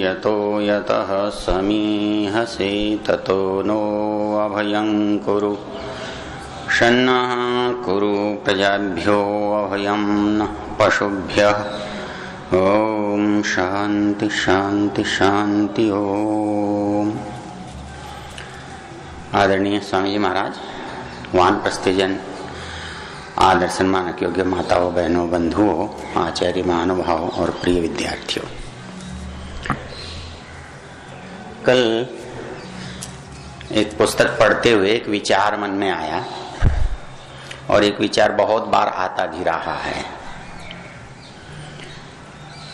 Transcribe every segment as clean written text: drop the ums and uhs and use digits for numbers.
यतो यतः समीहसे ततो नो अभयं कुरु शन्नः कुरु प्रजाभ्यो अभयं नः पशुभ्यः। ओम शांति शांति शांति। ओम। आदरणीय स्वामी जी महाराज, वानप्रस्थजन, आदर सम्मानक योग्य माताओं, बहनों, बंधुओं, आचार्य, महानुभावों और प्रिय विद्यार्थियों, कल एक पुस्तक पढ़ते हुए एक विचार मन में आया और एक विचार बहुत बार आता भी रहा है।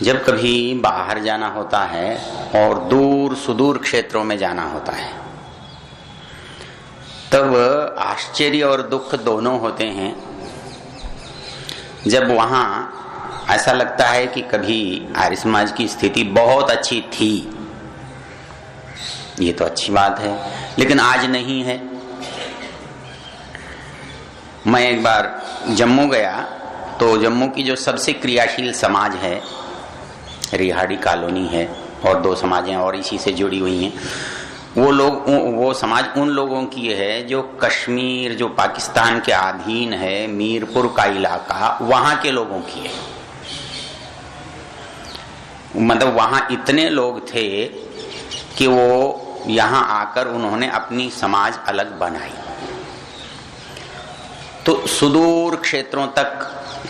जब कभी बाहर जाना होता है और दूर सुदूर क्षेत्रों में जाना होता है तब आश्चर्य और दुख दोनों होते हैं। जब वहां ऐसा लगता है कि कभी आर्य समाज की स्थिति बहुत अच्छी थी, ये तो अच्छी बात है, लेकिन आज नहीं है। मैं एक बार जम्मू गया तो जम्मू की जो सबसे क्रियाशील समाज है, रिहाड़ी कॉलोनी है और दो समाजें और इसी से जुड़ी हुई हैं, वो समाज उन लोगों की है जो कश्मीर, जो पाकिस्तान के अधीन है, मीरपुर का इलाका, वहां के लोगों की है। मतलब वहां इतने लोग थे कि वो यहां आकर उन्होंने अपनी समाज अलग बनाई। तो सुदूर क्षेत्रों तक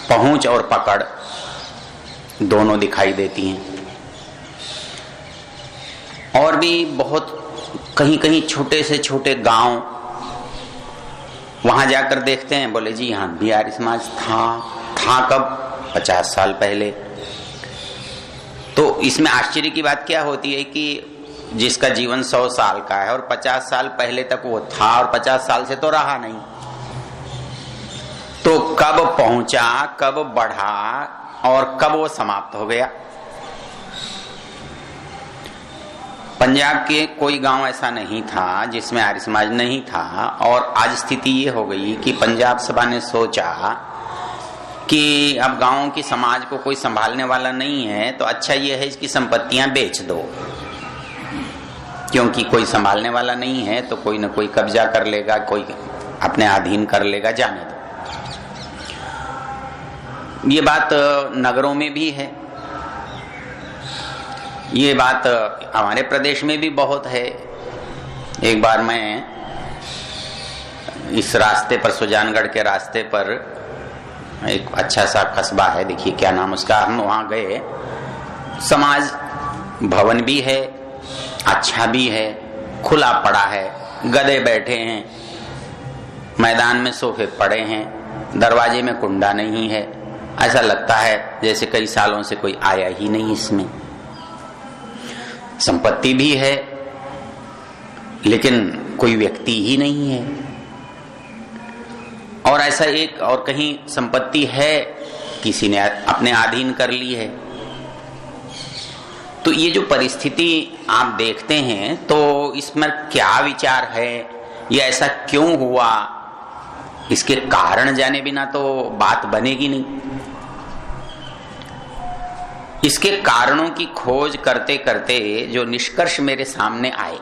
पहुंच और पकड़ दोनों दिखाई देती हैं। और भी बहुत कहीं कहीं छोटे से छोटे गांव, वहां जाकर देखते हैं, बोले जी यहां भी आर्य समाज था कब? 50 साल पहले। तो इसमें आश्चर्य की बात क्या होती है कि जिसका जीवन 100 साल का है और 50 साल पहले तक वो था और 50 साल से तो रहा नहीं, तो कब पहुंचा, कब बढ़ा और कब वो समाप्त हो गया। पंजाब के कोई गांव ऐसा नहीं था जिसमें आर्य समाज नहीं था, और आज स्थिति ये हो गई कि पंजाब सभा ने सोचा कि अब गांवों की समाज को कोई संभालने वाला नहीं है, तो अच्छा ये है इसकी संपत्तियां बेच दो, क्योंकि कोई संभालने वाला नहीं है तो कोई न कोई कब्जा कर लेगा, कोई अपने अधीन कर लेगा, जाने दो। ये बात नगरों में भी है, ये बात हमारे प्रदेश में भी बहुत है। एक बार मैं इस रास्ते पर, सुजानगढ़ के रास्ते पर एक अच्छा सा कस्बा है, देखिए क्या नाम उसका, हम वहां गए। समाज भवन भी है, अच्छा भी है, खुला पड़ा है, गधे बैठे हैं, मैदान में सोफे पड़े हैं, दरवाजे में कुंडा नहीं है, ऐसा लगता है जैसे कई सालों से कोई आया ही नहीं इसमें। संपत्ति भी है लेकिन कोई व्यक्ति ही नहीं है। और ऐसा एक और कहीं संपत्ति है, किसी ने अपने अधीन कर ली है। तो ये जो परिस्थिति आप देखते हैं तो इसमें क्या विचार है, ये ऐसा क्यों हुआ, इसके कारण जाने बिना तो बात बनेगी नहीं। इसके कारणों की खोज करते करते जो निष्कर्ष मेरे सामने आए,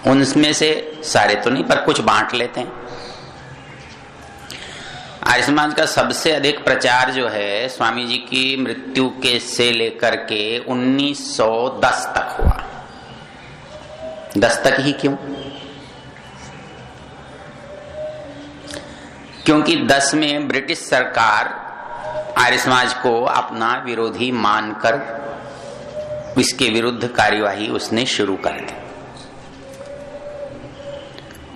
उनमें से सारे तो नहीं पर कुछ बांट लेते हैं। आर्य समाज का सबसे अधिक प्रचार जो है स्वामी जी की मृत्यु के से लेकर के 1910 तक हुआ। 10 तक ही क्यों? क्योंकि 10 में ब्रिटिश सरकार आर्य समाज को अपना विरोधी मानकर इसके विरुद्ध कार्यवाही उसने शुरू कर दी।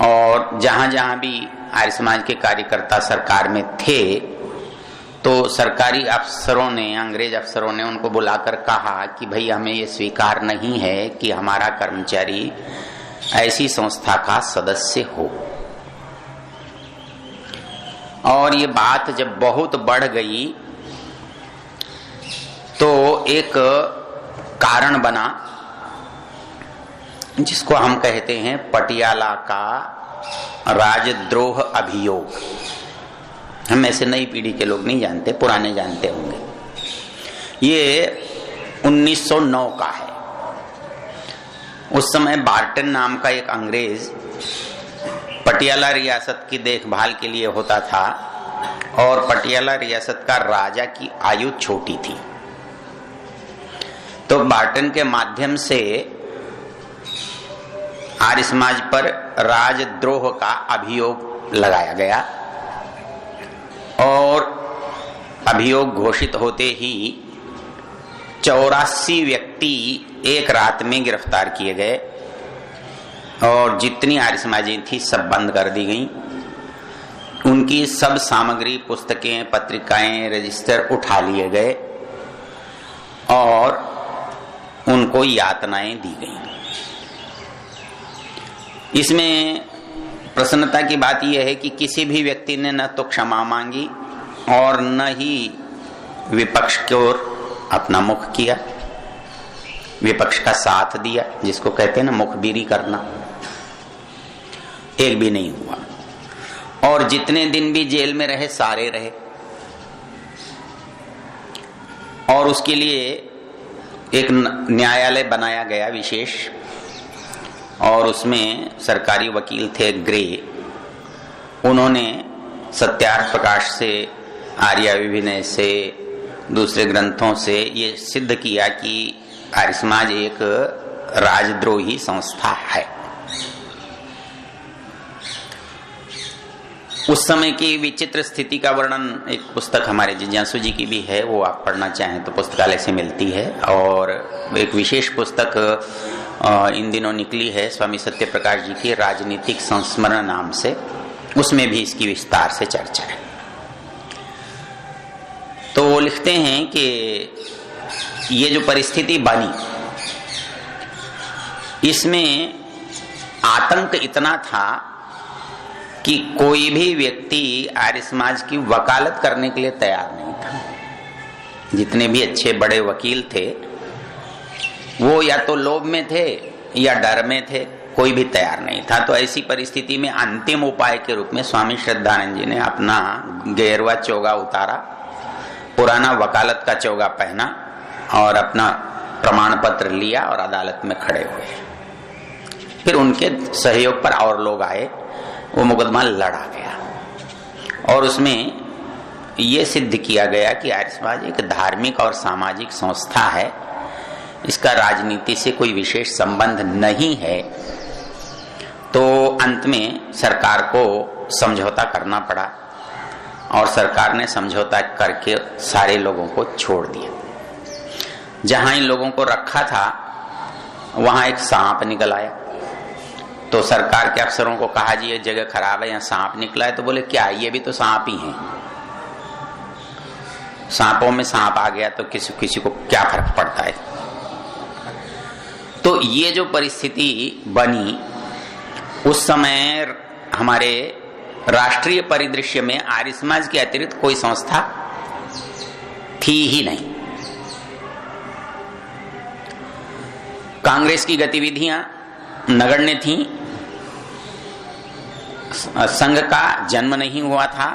और जहां जहां भी आर्य समाज के कार्यकर्ता सरकार में थे तो सरकारी अफसरों ने, अंग्रेज अफसरों ने उनको बुलाकर कहा कि भाई हमें ये स्वीकार नहीं है कि हमारा कर्मचारी ऐसी संस्था का सदस्य हो। और ये बात जब बहुत बढ़ गई तो एक कारण बना जिसको हम कहते हैं पटियाला का राजद्रोह अभियोग। हम ऐसे नई पीढ़ी के लोग नहीं जानते, पुराने जानते होंगे। ये 1909 का है। उस समय बार्टन नाम का एक अंग्रेज पटियाला रियासत की देखभाल के लिए होता था और पटियाला रियासत का राजा की आयु छोटी थी। तो बार्टन के माध्यम से आर्य समाज पर राजद्रोह का अभियोग लगाया गया और अभियोग घोषित होते ही 84 व्यक्ति एक रात में गिरफ्तार किए गए और जितनी आर्य समाजी थी सब बंद कर दी गई। उनकी सब सामग्री, पुस्तकें, पत्रिकाएं, रजिस्टर उठा लिए गए और उनको यातनाएं दी गई। इसमें प्रसन्नता की बात यह है कि किसी भी व्यक्ति ने न तो क्षमा मांगी और न ही विपक्ष की ओर अपना मुख किया, विपक्ष का साथ दिया, जिसको कहते हैं ना मुखबिरी करना, एक भी नहीं हुआ। और जितने दिन भी जेल में रहे सारे रहे और उसके लिए एक न्यायालय बनाया गया विशेष और उसमें सरकारी वकील थे ग्रे। उन्होंने सत्यार्थ प्रकाश से, आर्याभिविनय से, दूसरे ग्रंथों से ये सिद्ध किया कि आर्य समाज एक राजद्रोही संस्था है। उस समय की विचित्र स्थिति का वर्णन एक पुस्तक हमारे जिज्ञासु जी की भी है, वो आप पढ़ना चाहें तो पुस्तकालय से मिलती है। और एक विशेष पुस्तक इन दिनों निकली है स्वामी सत्य प्रकाश जी की राजनीतिक संस्मरण नाम से, उसमें भी इसकी विस्तार से चर्चा है। तो वो लिखते हैं कि ये जो परिस्थिति बनी इसमें आतंक इतना था कि कोई भी व्यक्ति आर्य समाज की वकालत करने के लिए तैयार नहीं था। जितने भी अच्छे बड़े वकील थे वो या तो लोभ में थे या डर में थे, कोई भी तैयार नहीं था। तो ऐसी परिस्थिति में अंतिम उपाय के रूप में स्वामी श्रद्धानंद जी ने अपना गेरुआ चोगा उतारा, पुराना वकालत का चोगा पहना और अपना प्रमाण पत्र लिया और अदालत में खड़े हुए। फिर उनके सहयोग पर और लोग आए, वो मुकदमा लड़ा गया और उसमें ये सिद्ध किया गया कि आर्य समाज एक धार्मिक और सामाजिक संस्था है, इसका राजनीति से कोई विशेष संबंध नहीं है। तो अंत में सरकार को समझौता करना पड़ा और सरकार ने समझौता करके सारे लोगों को छोड़ दिया। जहां इन लोगों को रखा था वहां एक सांप निकल आया। तो सरकार के अफसरों को कहा जी ये जगह खराब है, यहाँ सांप निकला है। तो बोले क्या, ये भी तो सांप ही है, सांपों में सांप आ गया तो किसी को क्या फर्क पड़ता है। तो ये जो परिस्थिति बनी उस समय हमारे राष्ट्रीय परिदृश्य में आर्य समाज के अतिरिक्त कोई संस्था थी ही नहीं। कांग्रेस की गतिविधियां नगण्य थी, संघ का जन्म नहीं हुआ था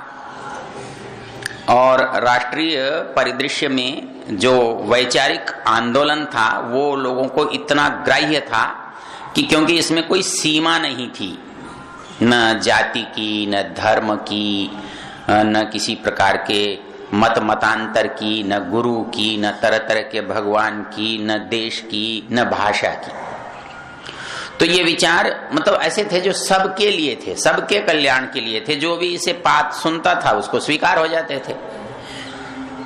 और राष्ट्रीय परिदृश्य में जो वैचारिक आंदोलन था वो लोगों को इतना ग्राह्य था कि क्योंकि इसमें कोई सीमा नहीं थी, न जाति की, न धर्म की, न किसी प्रकार के मतांतर की, न गुरु की, न तरह तरह के भगवान की, न देश की, न भाषा की। तो ये विचार मतलब ऐसे थे जो सबके लिए थे, सबके कल्याण के लिए थे। जो भी इसे बात सुनता था उसको स्वीकार हो जाते थे।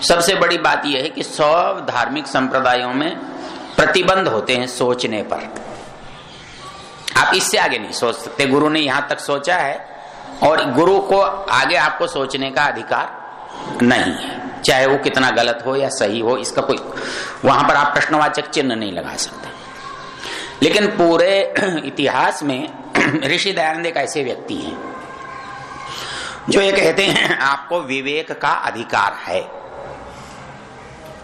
सबसे बड़ी बात यह है कि सब धार्मिक संप्रदायों में प्रतिबंध होते हैं सोचने पर। आप इससे आगे नहीं सोच सकते। गुरु ने यहां तक सोचा है और गुरु को आगे आपको सोचने का अधिकार नहीं है, चाहे वो कितना गलत हो या सही हो, इसका कोई वहां पर आप प्रश्नवाचक चिन्ह नहीं लगा सकते। लेकिन पूरे इतिहास में ऋषि दयानंद एक ऐसे व्यक्ति हैं जो ये कहते हैं आपको विवेक का अधिकार है।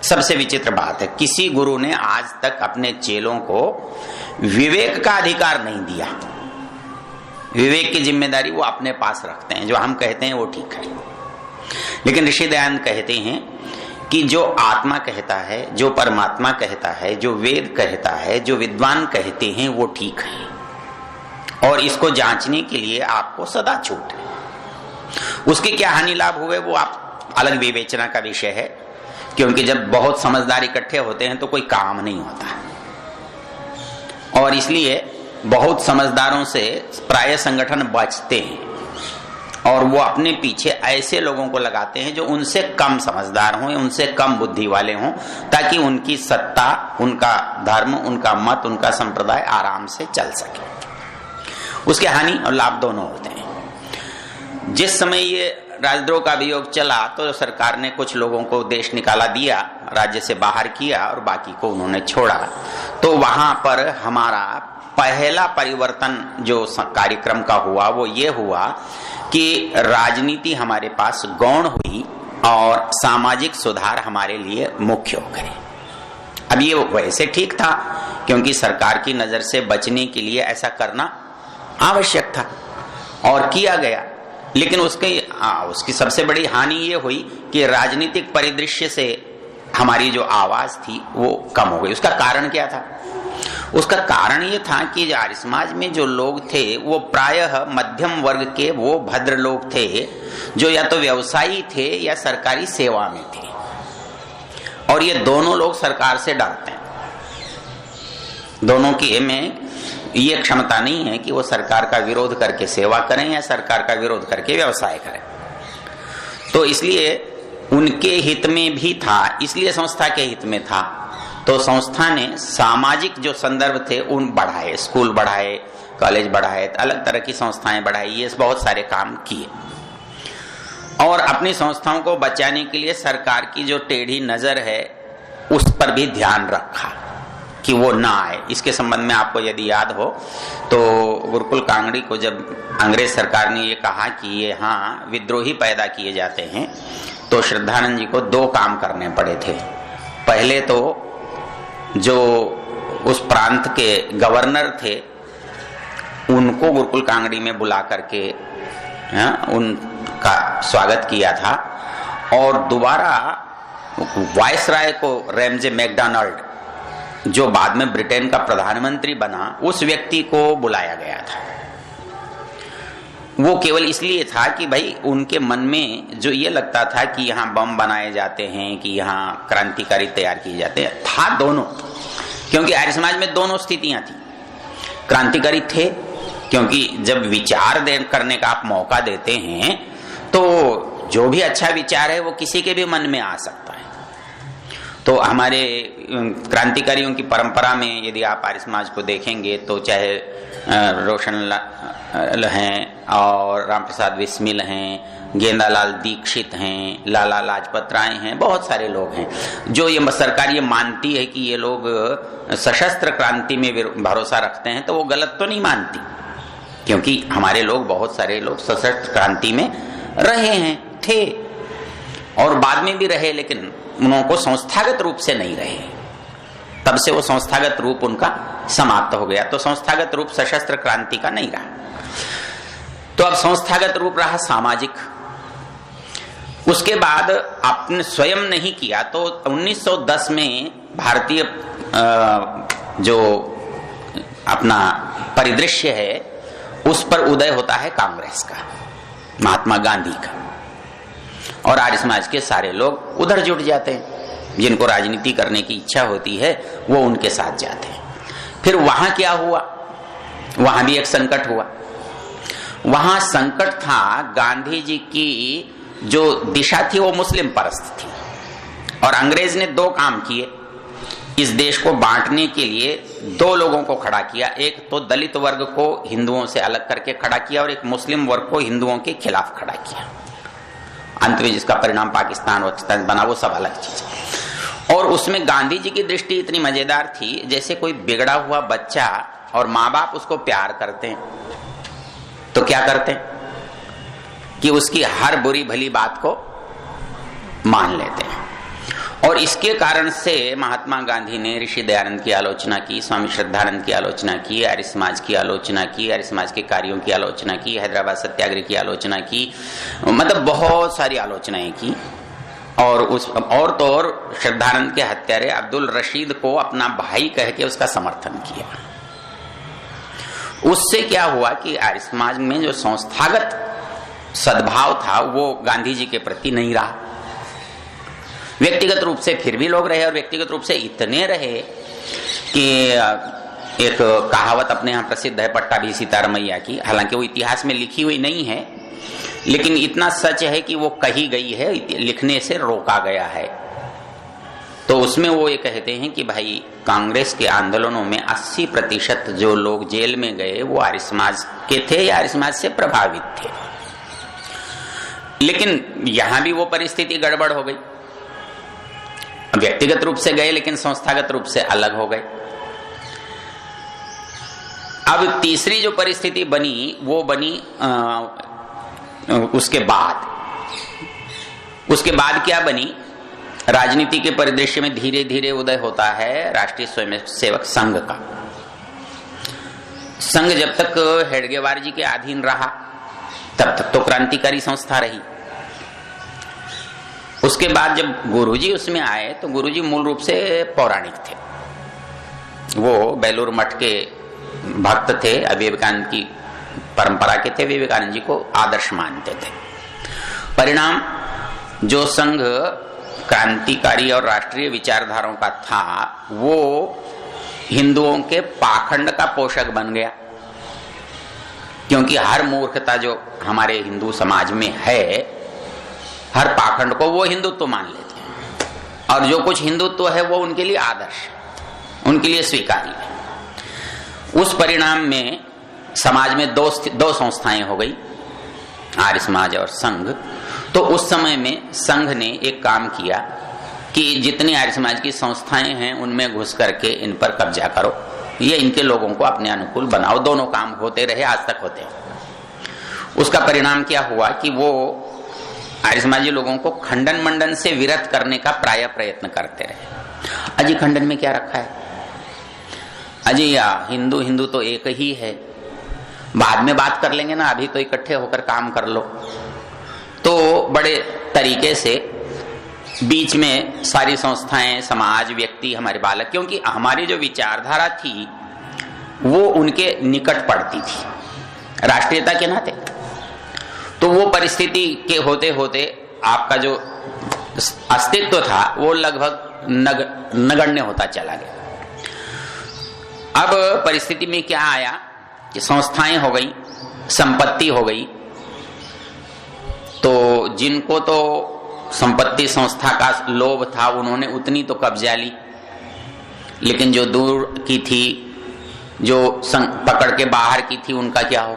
सबसे विचित्र बात है, किसी गुरु ने आज तक अपने चेलों को विवेक का अधिकार नहीं दिया। विवेक की जिम्मेदारी वो अपने पास रखते हैं, जो हम कहते हैं वो ठीक है। लेकिन ऋषि दयानंद कहते हैं कि जो आत्मा कहता है, जो परमात्मा कहता है, जो वेद कहता है, जो विद्वान कहते हैं वो ठीक है, और इसको जांचने के लिए आपको सदा छूट है। उसके क्या हानि लाभ हुए वो आप अलग विवेचना का विषय है, क्योंकि जब बहुत समझदार इकट्ठे होते हैं तो कोई काम नहीं होता, और इसलिए बहुत समझदारों से प्राय संगठन बचते हैं और वो अपने पीछे ऐसे लोगों को लगाते हैं जो उनसे कम समझदार हों, उनसे कम बुद्धि वाले हों, ताकि उनकी सत्ता, उनका धर्म, उनका मत, उनका संप्रदाय आराम से चल सके। उसके हानि और लाभ दोनों होते हैं। जिस समय ये राजद्रोह का अभियोग चला तो सरकार ने कुछ लोगों को देश निकाला दिया, राज्य से बाहर किया और बाकी को उन्होंने छोड़ा। तो वहां पर हमारा पहला परिवर्तन जो कार्यक्रम का हुआ वो ये हुआ कि राजनीति हमारे पास गौण हुई और सामाजिक सुधार हमारे लिए मुख्य हो गए। अब ये वैसे ठीक था, क्योंकि सरकार की नजर से बचने के लिए ऐसा करना आवश्यक था और किया गया। लेकिन उसकी सबसे बड़ी हानि ये हुई कि राजनीतिक परिदृश्य से हमारी जो आवाज थी वो कम हो गई। उसका कारण क्या था? उसका कारण ये था कि आर्य समाज में जो लोग थे वो प्रायः मध्यम वर्ग के वो भद्र लोग थे, जो या तो व्यवसायी थे या सरकारी सेवा में थे, और ये दोनों लोग सरकार से डरते हैं। दोनों की में ये क्षमता नहीं है कि वो सरकार का विरोध करके सेवा करें या सरकार का विरोध करके व्यवसाय करें। तो इसलिए उनके हित में भी था, इसलिए संस्था के हित में था। तो संस्था ने सामाजिक जो संदर्भ थे उन बढ़ाए, स्कूल बढ़ाए, कॉलेज बढ़ाए, अलग तरह की संस्थाएं बढ़ाई, ये बहुत सारे काम किए। और अपनी संस्थाओं को बचाने के लिए सरकार की जो टेढ़ी नजर है उस पर भी ध्यान रखा कि वो ना आए। इसके संबंध में आपको यदि याद हो तो गुरुकुल कांगड़ी को जब अंग्रेज सरकार ने ये कहा कि ये हाँ विद्रोही पैदा किए जाते हैं, तो श्रद्धानंद जी को दो काम करने पड़े थे। पहले तो जो उस प्रांत के गवर्नर थे उनको गुरुकुल कांगड़ी में बुला करके उनका स्वागत किया था, और दोबारा वायसराय को रैमजे मैकडॉनल्ड, जो बाद में ब्रिटेन का प्रधानमंत्री बना, उस व्यक्ति को बुलाया गया था। वो केवल इसलिए था कि भाई उनके मन में जो ये लगता था कि यहाँ बम बनाए जाते हैं, कि यहाँ क्रांतिकारी तैयार किए जाते हैं, था दोनों, क्योंकि आर्य समाज में दोनों स्थितियां थी। क्रांतिकारी थे क्योंकि जब विचार करने का आप मौका देते हैं तो जो भी अच्छा विचार है वो किसी के भी मन में आ सकता है। तो हमारे क्रांतिकारियों की परंपरा में यदि आप आर्य समाज को देखेंगे तो चाहे रोशनलाल हैं और रामप्रसाद बिस्मिल हैं, गेंदालाल दीक्षित हैं, लाला लाजपत राय हैं, बहुत सारे लोग हैं जो ये सरकार ये मानती है कि ये लोग सशस्त्र क्रांति में भरोसा रखते हैं, तो वो गलत तो नहीं मानती, क्योंकि हमारे लोग, बहुत सारे लोग सशस्त्र क्रांति में रहे हैं, थे और बाद में भी रहे, लेकिन उनको संस्थागत रूप से नहीं रहे। तब से वो संस्थागत रूप उनका समाप्त हो गया। तो संस्थागत रूप सशस्त्र क्रांति का नहीं रहा। तो अब संस्थागत रूप रहा सामाजिक। उसके बाद आपने स्वयं नहीं किया तो 1910 में भारतीय जो अपना परिदृश्य है उस पर उदय होता है कांग्रेस का, महात्मा गांधी का, और आर्य समाज के सारे लोग उधर जुट जाते हैं। जिनको राजनीति करने की इच्छा होती है वो उनके साथ जाते हैं। फिर वहां क्या हुआ? वहां भी एक संकट हुआ। वहां संकट था, गांधी जी की जो दिशा थी वो मुस्लिम परस्त थी, और अंग्रेज ने दो काम किए इस देश को बांटने के लिए। दो लोगों को खड़ा किया, एक तो दलित वर्ग को हिंदुओं से अलग करके खड़ा किया और एक मुस्लिम वर्ग को हिंदुओं के खिलाफ खड़ा किया। अंत में जिसका परिणाम पाकिस्तान बना वो सब अलग चीज। और उसमें गांधी जी की दृष्टि इतनी मजेदार थी, जैसे कोई बिगड़ा हुआ बच्चा और माँ बाप उसको प्यार करते हैं तो क्या करते हैं कि उसकी हर बुरी भली बात को मान लेते हैं। और इसके कारण से महात्मा गांधी ने ऋषि दयानंद की आलोचना की, स्वामी श्रद्धानंद की आलोचना की, आर्य समाज की आलोचना की, आर्य समाज के कार्यों की आलोचना की, हैदराबाद सत्याग्रह की आलोचना की, मतलब बहुत सारी आलोचनाएं की। और तो और श्रद्धानंद के हत्यारे अब्दुल रशीद को अपना भाई कह के उसका समर्थन किया। उससे क्या हुआ कि आर्य समाज में जो संस्थागत सद्भाव था वो गांधी जी के प्रति नहीं रहा। व्यक्तिगत रूप से फिर भी लोग रहे, और व्यक्तिगत रूप से इतने रहे कि एक कहावत अपने यहाँ प्रसिद्ध है पट्टाभी सीतारमैया की, हालांकि वो इतिहास में लिखी हुई नहीं है, लेकिन इतना सच है कि वो कही गई है, लिखने से रोका गया है। तो उसमें वो ये कहते हैं कि भाई कांग्रेस के आंदोलनों में 80% जो लोग जेल में गए वो आर्य समाज के थे या आर्य समाज से प्रभावित थे। लेकिन यहां भी वो परिस्थिति गड़बड़ हो गई, व्यक्तिगत रूप से गए लेकिन संस्थागत रूप से अलग हो गए। अब तीसरी जो परिस्थिति बनी वो बनी उसके बाद क्या बनी, राजनीति के परिदृश्य में धीरे धीरे उदय होता है राष्ट्रीय स्वयंसेवक संघ का। संघ जब तक हेडगेवार जी के अधीन रहा तब तक तो क्रांतिकारी संस्था रही। उसके बाद जब गुरुजी उसमें आए तो गुरुजी मूल रूप से पौराणिक थे, वो बेलूर मठ के भक्त थे, विवेकानंद की परंपरा के थे, विवेकानंद जी को आदर्श मानते थे। परिणाम जो संघ क्रांतिकारी और राष्ट्रीय विचारधाराओं का था वो हिंदुओं के पाखंड का पोषक बन गया, क्योंकि हर मूर्खता जो हमारे हिंदू समाज में है, हर पाखंड को वो हिंदुत्व मान लेते हैं, और जो कुछ हिंदुत्व है वो उनके लिए आदर्श, उनके लिए स्वीकार्य है। उस परिणाम में समाज में दो संस्थाएं हो गई, आर्य समाज और संघ। तो उस समय में संघ ने एक काम किया कि जितनी आर्य समाज की संस्थाएं हैं उनमें घुस करके इन पर कब्जा करो, ये इनके लोगों को अपने अनुकूल बनाओ। दोनों काम होते रहे, आज तक होते हैं। उसका परिणाम क्या हुआ कि वो आर्य समाजी लोगों को खंडन मंडन से विरत करने का प्राय प्रयत्न करते रहे। अजी खंडन में क्या रखा है, अजी या हिंदू हिंदू तो एक ही है, बाद में बात कर लेंगे ना, अभी तो इकट्ठे होकर काम कर लो। तो बड़े तरीके से बीच में सारी संस्थाएं, समाज, व्यक्ति, हमारे बालक, क्योंकि हमारी जो विचारधारा थी वो उनके निकट पड़ती थी राष्ट्रीयता के नाते। तो वो परिस्थिति के होते होते आपका जो अस्तित्व था वो लगभग नगण्य होता चला गया। अब परिस्थिति में क्या आया कि संस्थाएं हो गई, संपत्ति हो गई, तो जिनको तो संपत्ति संस्था का लोभ था उन्होंने उतनी तो कब्जा ली, लेकिन जो दूर की थी, जो पकड़ के बाहर की थी, उनका क्या हो।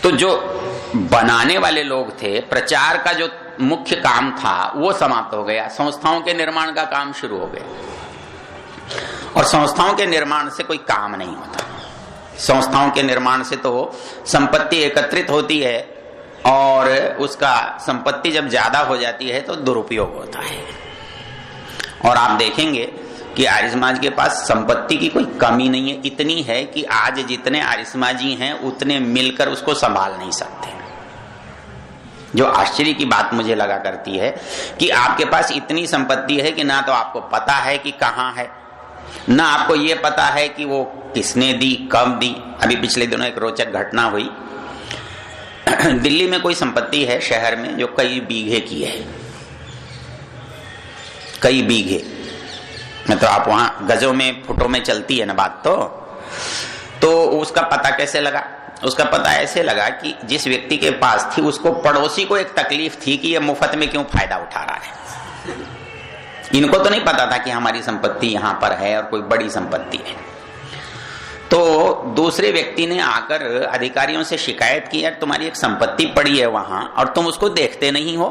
तो जो बनाने वाले लोग थे, प्रचार का जो मुख्य काम था वो समाप्त हो गया, संस्थाओं के निर्माण का काम शुरू हो गया। और संस्थाओं के निर्माण से कोई काम नहीं होता, संस्थाओं के निर्माण से तो संपत्ति एकत्रित होती है, और उसका संपत्ति जब ज्यादा हो जाती है तो दुरुपयोग होता है। और आप देखेंगे कि आर्य समाज के पास संपत्ति की कोई कमी नहीं है, इतनी है कि आज जितने आर्य समाजी हैं उतने मिलकर उसको संभाल नहीं सकते। जो आश्चर्य की बात मुझे लगा करती है कि आपके पास इतनी संपत्ति है कि ना तो आपको पता है कि कहाँ है, ना आपको ये पता है कि वो किसने दी, कब दी। अभी पिछले दिनों एक रोचक घटना हुई, दिल्ली में कोई संपत्ति है शहर में जो कई बीघे की है, कई बीघे, मतलब आप वहां गजों में फुटों में चलती है ना बात। तो उसका पता कैसे लगा? उसका पता ऐसे लगा कि जिस व्यक्ति के पास थी उसको पड़ोसी को एक तकलीफ थी कि ये मुफ्त में क्यों फायदा उठा रहा है। इनको तो नहीं पता था कि हमारी संपत्ति यहां पर है और कोई बड़ी संपत्ति है। तो दूसरे व्यक्ति ने आकर अधिकारियों से शिकायत की, यार तुम्हारी एक संपत्ति पड़ी है वहां और तुम उसको देखते नहीं हो।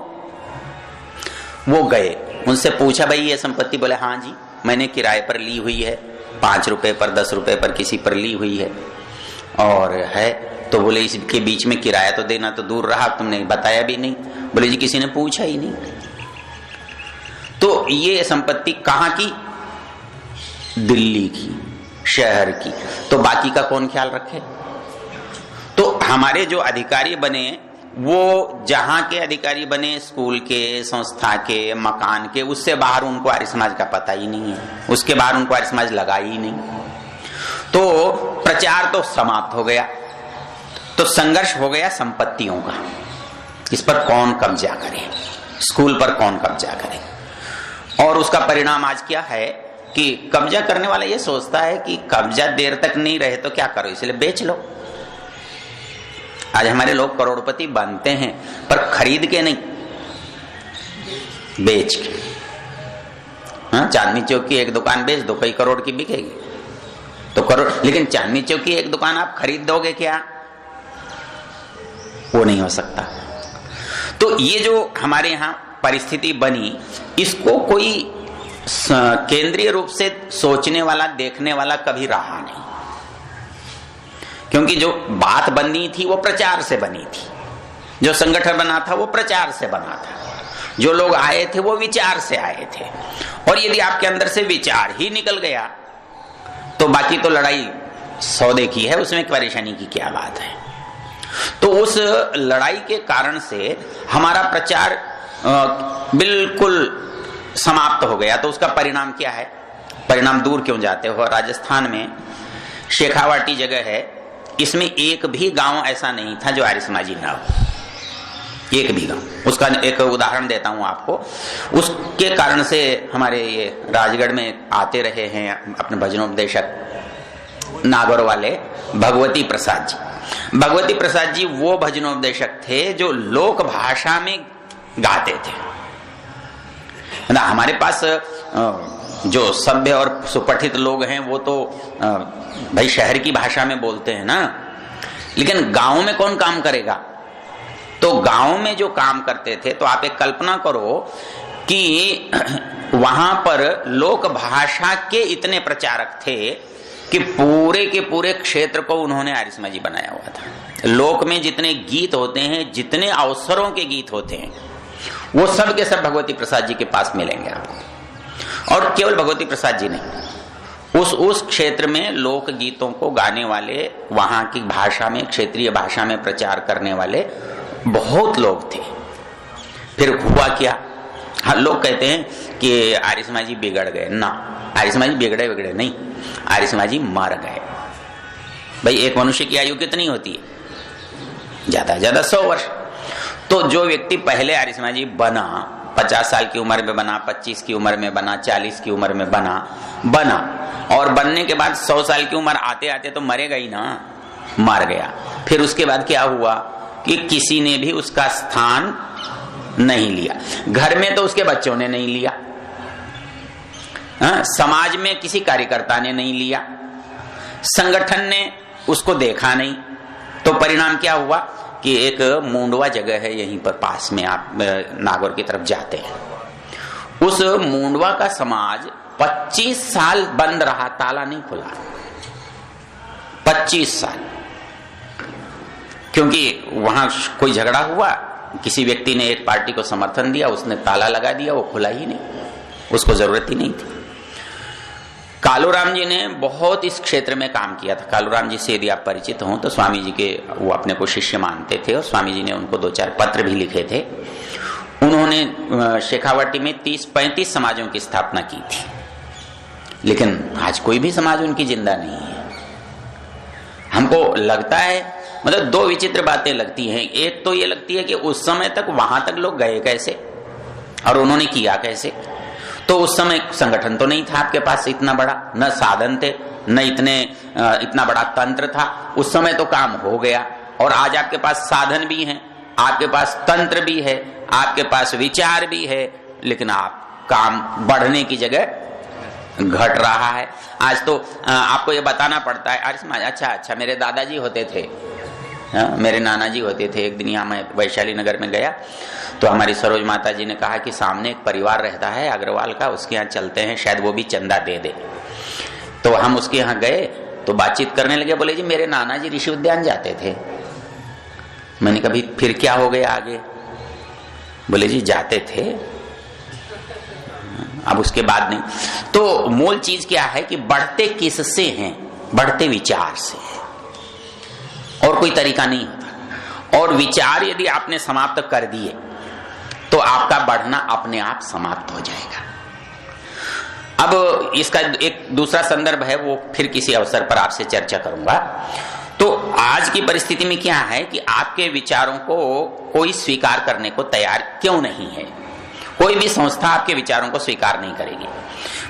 वो गए, उनसे पूछा भाई ये संपत्ति? बोले हाँ जी मैंने किराए पर ली हुई है, 5 रुपए पर, 10 रुपए पर किसी पर ली हुई है और है। तो बोले इसके बीच में किराया तो देना तो दूर रहा, तुमने बताया भी नहीं। बोले जी किसी ने पूछा ही नहीं। तो ये संपत्ति कहाँ की? दिल्ली की, शहर की। तो बाकी का कौन ख्याल रखे? तो हमारे जो अधिकारी बने वो जहां के अधिकारी बने, स्कूल के, संस्था के, मकान के, उससे बाहर उनको आर्य समाज का पता ही नहीं है, उसके बाहर उनको आर्य समाज लगा ही नहीं। तो प्रचार तो समाप्त हो गया, तो संघर्ष हो गया संपत्तियों का, इस पर कौन कब्जा करे, स्कूल पर कौन कब्जा करे। और उसका परिणाम आज क्या है कि कब्जा करने वाला ये सोचता है कि कब्जा देर तक नहीं रहे तो क्या करो, इसलिए बेच लो। आज हमारे लोग करोड़पति बनते हैं पर खरीद के नहीं, बेच के। हाँ, चांदनी चौक की एक दुकान बेच दो, कई करोड़ की बिकेगी तो करोड़, लेकिन चांदनी चौक की एक दुकान आप खरीद दोगे क्या? वो नहीं हो सकता। तो ये जो हमारे यहाँ परिस्थिति बनी, इसको कोई केंद्रीय रूप से सोचने वाला, देखने वाला कभी रहा नहीं, क्योंकि जो बात बननी थी वो प्रचार से बनी थी, जो संगठन बना था वो प्रचार से बना था, जो लोग आए थे वो विचार से आए थे। और यदि आपके अंदर से विचार ही निकल गया तो बाकी तो लड़ाई सौदे की है, उसमें परेशानी की क्या बात है। तो उस लड़ाई के कारण से हमारा प्रचार बिल्कुल समाप्त हो गया। तो उसका परिणाम क्या है? परिणाम दूर क्यों जाते हो? राजस्थान में शेखावाटी जगह है, इसमें एक भी गांव ऐसा नहीं था जो आर्य समाजी ना हो, एक भी गांव। उसका एक उदाहरण देता हूं आपको। उसके कारण से हमारे ये राजगढ़ में आते रहे हैं अपने भजनोपदेशक नागौर वाले भगवती प्रसाद जी। भगवती प्रसाद जी वो भजनोपदेशक थे जो लोक भाषा में गाते थे। ना हमारे पास जो सभ्य और सुपठित लोग हैं वो तो भाई शहर की भाषा में बोलते हैं ना, लेकिन गांव में कौन काम करेगा? तो गांव में जो काम करते थे, तो आप एक कल्पना करो कि वहां पर लोक भाषा के इतने प्रचारक थे कि पूरे के पूरे क्षेत्र को उन्होंने आर्य समाजी बनाया हुआ था। लोक में जितने गीत होते हैं, जितने अवसरों के गीत होते हैं, वो सब के सब भगवती प्रसाद जी के पास मिलेंगे आपको। और केवल भगवती प्रसाद जी नहीं, उस क्षेत्र में लोक गीतों को गाने वाले, वहां की भाषा में, क्षेत्रीय भाषा में प्रचार करने वाले बहुत लोग थे। फिर हुआ क्या? हाँ, लोग कहते हैं कि आर्य समाजी बिगड़ गए ना, आर्य समाजी बिगड़े नहीं, आर्य समाजी मर गए। भाई एक मनुष्य की आयु कितनी होती है? ज्यादा ज्यादा 100 वर्ष। तो जो व्यक्ति पहले आर्य समाजी बना, 50 साल की उम्र में बना, 25 की उम्र में बना, 40 की उम्र में बना और बनने के बाद 100 साल की उम्र आते आते तो मरेगा ही ना, मर गया। फिर उसके बाद क्या हुआ कि किसी ने भी उसका स्थान नहीं लिया। घर में तो उसके बच्चों ने नहीं लिया, समाज में किसी कार्यकर्ता ने नहीं लिया, संगठन ने उसको देखा नहीं। तो परिणाम क्या हुआ कि एक मुंडवा जगह है यहीं पर पास में, आप नागौर की तरफ जाते हैं, उस मुंडवा का समाज 25 साल बंद रहा, ताला नहीं खुला, 25 साल। क्योंकि वहां कोई झगड़ा हुआ, किसी व्यक्ति ने एक पार्टी को समर्थन दिया, उसने ताला लगा दिया, वो खुला ही नहीं, उसको जरूरत ही नहीं थी। कालूराम जी ने बहुत इस क्षेत्र में काम किया था। कालूराम जी से यदि आप परिचित हों तो स्वामी जी के वो अपने को शिष्य मानते थे और स्वामी जी ने उनको 2-4 पत्र भी लिखे थे। उन्होंने शेखावाटी में 30-35 समाजों की स्थापना की थी, लेकिन आज कोई भी समाज उनकी जिंदा नहीं है। हमको लगता है, मतलब 2 विचित्र बातें लगती हैं। एक तो ये लगती है कि उस समय तक वहां तक लोग गए कैसे और उन्होंने किया कैसे। तो उस समय संगठन तो नहीं था आपके पास इतना बड़ा, न साधन थे, न इतना बड़ा तंत्र था। उस समय तो काम हो गया और आज आपके पास साधन भी हैं, आपके पास तंत्र भी है, आपके पास विचार भी है, लेकिन आप काम बढ़ने की जगह घट रहा है। आज तो आपको ये बताना पड़ता है, अरे अच्छा मेरे दादाजी होते थे, मेरे नाना जी होते थे। एक दिन यहाँ मैं वैशाली नगर में गया तो हमारी सरोज माता जी ने कहा कि सामने एक परिवार रहता है अग्रवाल का, उसके यहाँ चलते हैं, शायद वो भी चंदा दे दे। तो हम उसके यहाँ गए तो बातचीत करने लगे। बोले जी मेरे नाना जी ऋषि उद्यान जाते थे। मैंने कभी फिर क्या हो गया आगे? बोले जी जाते थे, अब उसके बाद नहीं। तो मूल चीज क्या है कि बढ़ते किससे हैं? बढ़ते विचार से, और कोई तरीका नहीं होता। और विचार यदि आपने समाप्त कर दिए तो आपका बढ़ना अपने आप समाप्त हो जाएगा। अब इसका एक दूसरा संदर्भ है, वो फिर किसी अवसर पर आपसे चर्चा करूंगा। तो आज की परिस्थिति में क्या है कि आपके विचारों को कोई स्वीकार करने को तैयार क्यों नहीं है। कोई भी संस्था आपके विचारों को स्वीकार नहीं करेगी।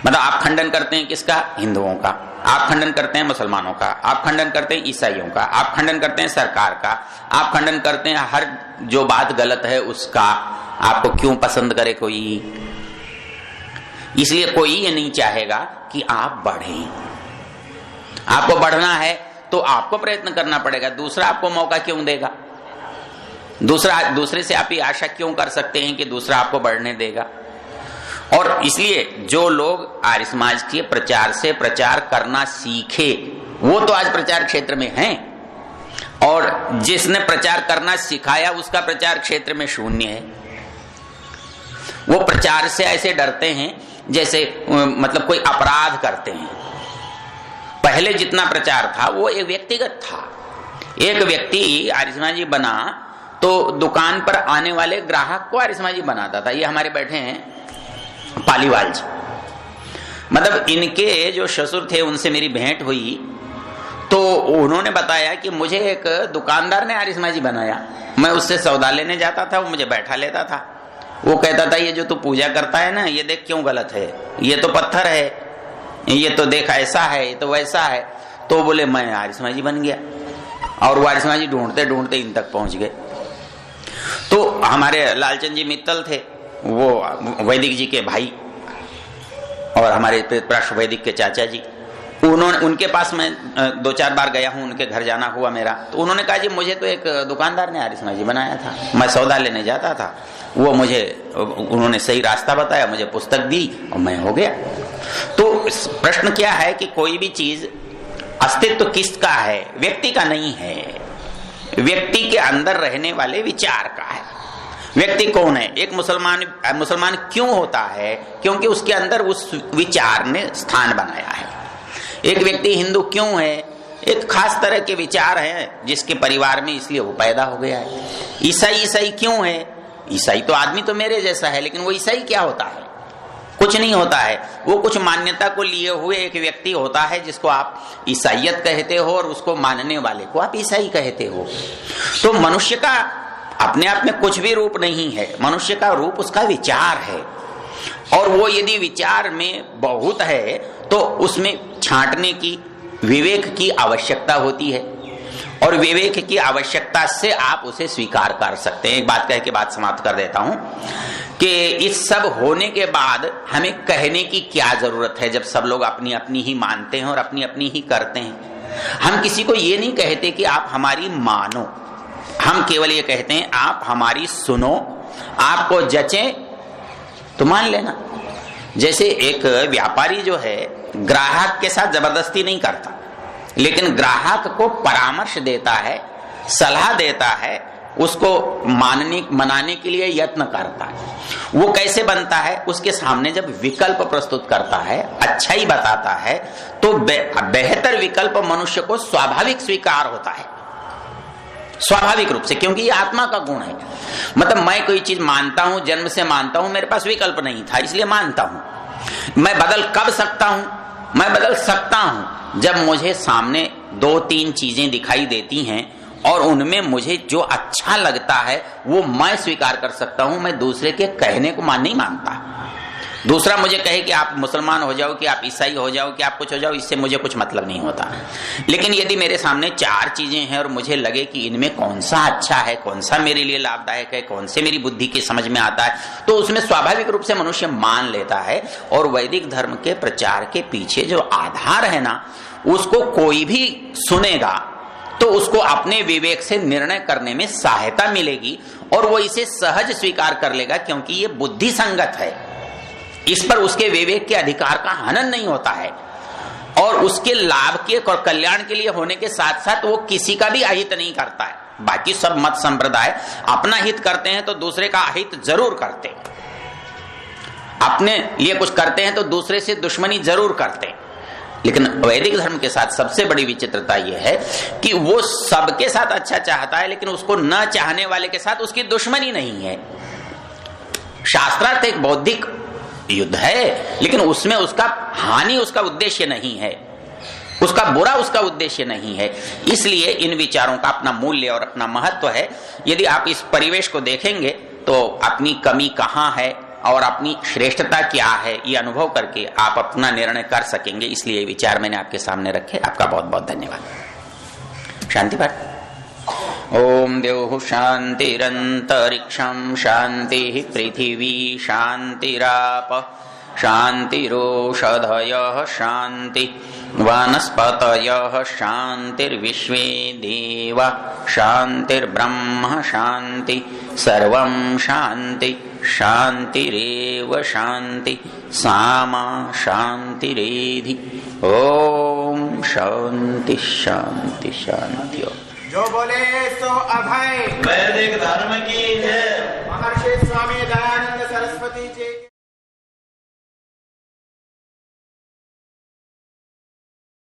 मतलब आप खंडन करते हैं किसका? हिंदुओं का। आप खंडन करते हैं मुसलमानों का, आप खंडन करते हैं ईसाइयों का, आप खंडन करते हैं सरकार का, आप खंडन करते हैं हर जो बात गलत है उसका। आपको क्यों पसंद करे कोई? इसलिए कोई ये नहीं चाहेगा कि आप बढ़ें। आपको बढ़ना है तो आपको प्रयत्न करना पड़ेगा। दूसरा आपको मौका क्यों देगा? दूसरे से आप ये आशा क्यों कर सकते हैं कि दूसरा आपको बढ़ने देगा? और इसलिए जो लोग आर्य समाज के प्रचार से प्रचार करना सीखे वो तो आज प्रचार क्षेत्र में हैं, और जिसने प्रचार करना सिखाया उसका प्रचार क्षेत्र में शून्य है। वो प्रचार से ऐसे डरते हैं जैसे मतलब कोई अपराध करते हैं। पहले जितना प्रचार था वो एक व्यक्तिगत था। एक व्यक्ति आर्य समाजी बना तो दुकान पर आने वाले ग्राहक को आर्य समाजी बनाता था। ये हमारे बैठे हैं पालीवाल जी, मतलब इनके जो ससुर थे उनसे मेरी भेंट हुई तो उन्होंने बताया कि मुझे एक दुकानदार ने आर्य समाजी बनाया। मैं उससे सौदा लेने जाता था, वो मुझे बैठा लेता था। वो कहता था ये जो तू पूजा करता है ना, ये देख क्यों गलत है, ये तो पत्थर है, ये तो देख ऐसा है, ये तो वैसा है। तो बोले मैं आर्य समाजी बन गया, और वो आर्य समाजी ढूंढते ढूंढते इन तक पहुंच गए। तो हमारे लालचंद जी मित्तल थे, वो वैदिक जी के भाई और हमारे प्राश्व वैदिक के चाचा जी, उनके पास मैं 2-4 बार गया हूं, उनके घर जाना हुआ मेरा। तो उन्होंने कहा जी मुझे तो एक दुकानदार ने आर्य समाजी बनाया था, मैं सौदा लेने जाता था, वो उन्होंने सही रास्ता बताया, मुझे पुस्तक दी और मैं हो गया। तो प्रश्न क्या है कि कोई भी चीज अस्तित्व किसका है? व्यक्ति का नहीं है, व्यक्ति के अंदर रहने वाले विचार का है। व्यक्ति कौन है? एक मुसलमान क्यों होता है? क्योंकि उसके अंदर उस विचार ने स्थान बनाया है। एक व्यक्ति हिंदू क्यों है? एक खास तरह के विचार हैं जिसके परिवार में, इसलिए वो पैदा हो गया है। ईसाई क्यों है? ईसाई तो आदमी तो मेरे जैसा है, लेकिन वो ईसाई क्या होता है? कुछ नहीं होता है। वो कुछ मान्यता को लिए हुए एक व्यक्ति होता है जिसको आप ईसाइयत कहते हो, और उसको मानने वाले को आप ईसाई कहते हो। तो मनुष्य का अपने आप में कुछ भी रूप नहीं है, मनुष्य का रूप उसका विचार है। और वो यदि विचार में बहुत है तो उसमें छांटने की, विवेक की आवश्यकता होती है, और विवेक की आवश्यकता से आप उसे स्वीकार कर सकते हैं। एक बात कह के बात समाप्त कर देता हूं कि इस सब होने के बाद हमें कहने की क्या जरूरत है, जब सब लोग अपनी अपनी ही मानते हैं और अपनी अपनी ही करते हैं। हम किसी को ये नहीं कहते कि आप हमारी मानो, हम केवल ये कहते हैं आप हमारी सुनो, आपको जचे तो मान लेना। जैसे एक व्यापारी जो है ग्राहक के साथ जबरदस्ती नहीं करता, लेकिन ग्राहक को परामर्श देता है, सलाह देता है, उसको मनाने के लिए यत्न करता है। वो कैसे बनता है? उसके सामने जब विकल्प प्रस्तुत करता है, अच्छाई बताता है, तो बेहतर विकल्प मनुष्य को स्वाभाविक स्वीकार होता है, स्वाभाविक रूप से, क्योंकि ये आत्मा का गुण है। मतलब मैं कोई चीज मानता हूं, जन्म से मानता हूं, मेरे पास विकल्प नहीं था इसलिए मानता हूं। मैं बदल कब सकता हूं? मैं बदल सकता हूं जब मुझे सामने 2-3 चीजें दिखाई देती हैं और उनमें मुझे जो अच्छा लगता है वो मैं स्वीकार कर सकता हूं। मैं दूसरे के कहने को नहीं मानता। दूसरा मुझे कहे कि आप मुसलमान हो जाओ, कि आप ईसाई हो जाओ, कि आप कुछ हो जाओ, इससे मुझे कुछ मतलब नहीं होता। लेकिन यदि मेरे सामने 4 चीजें हैं और मुझे लगे कि इनमें कौन सा अच्छा है, कौन सा मेरे लिए लाभदायक है, कौन से मेरी बुद्धि की समझ में आता है, तो उसमें स्वाभाविक रूप से मनुष्य मान लेता है। और वैदिक धर्म के प्रचार के पीछे जो आधार है ना, उसको कोई भी सुनेगा तो उसको अपने विवेक से निर्णय करने में सहायता मिलेगी और वो इसे सहज स्वीकार कर लेगा, क्योंकि ये बुद्धि संगत है। इस पर उसके विवेक के अधिकार का हनन नहीं होता है, और उसके लाभ के और कल्याण के लिए होने के साथ साथ वो किसी का भी अहित नहीं करता है। बाकी सब मत संप्रदाय अपना हित करते हैं तो दूसरे का अहित जरूर करते हैं, अपने लिए कुछ करते हैं तो दूसरे से दुश्मनी जरूर करते हैं। लेकिन वैदिक धर्म के साथ सबसे बड़ी विचित्रता यह है कि वो सबके साथ अच्छा चाहता है, लेकिन उसको न चाहने वाले के साथ उसकी दुश्मनी नहीं है। शास्त्रार्थ एक बौद्धिक युद्ध है, लेकिन उसमें उसका हानि उसका उद्देश्य नहीं है, उसका बुरा उसका उद्देश्य नहीं है। इसलिए इन विचारों का अपना मूल्य और अपना महत्व है। यदि आप इस परिवेश को देखेंगे तो अपनी कमी कहाँ है और अपनी श्रेष्ठता क्या है, ये अनुभव करके आप अपना निर्णय कर सकेंगे। इसलिए विचार मैंने आपके सामने रखे। आपका बहुत बहुत धन्यवाद। शांति पाठ। ओम द्यौः शान्तिरन्तरिक्षं शान्तिः पृथिवी शान्तिरापः शान्तिरोषधयः शान्ति वनस्पतयः शान्तिर्विश्वे देवा शान्तिर्ब्रह्म शान्ति सर्वं शान्ति शान्तिरेव शान्ति सामा शान्तिरेधि। ओम शांति शांति शांति। जो बोले सो अभय। वैदिक धर्म की जय। महर्षि स्वामी दयानंद सरस्वती जी।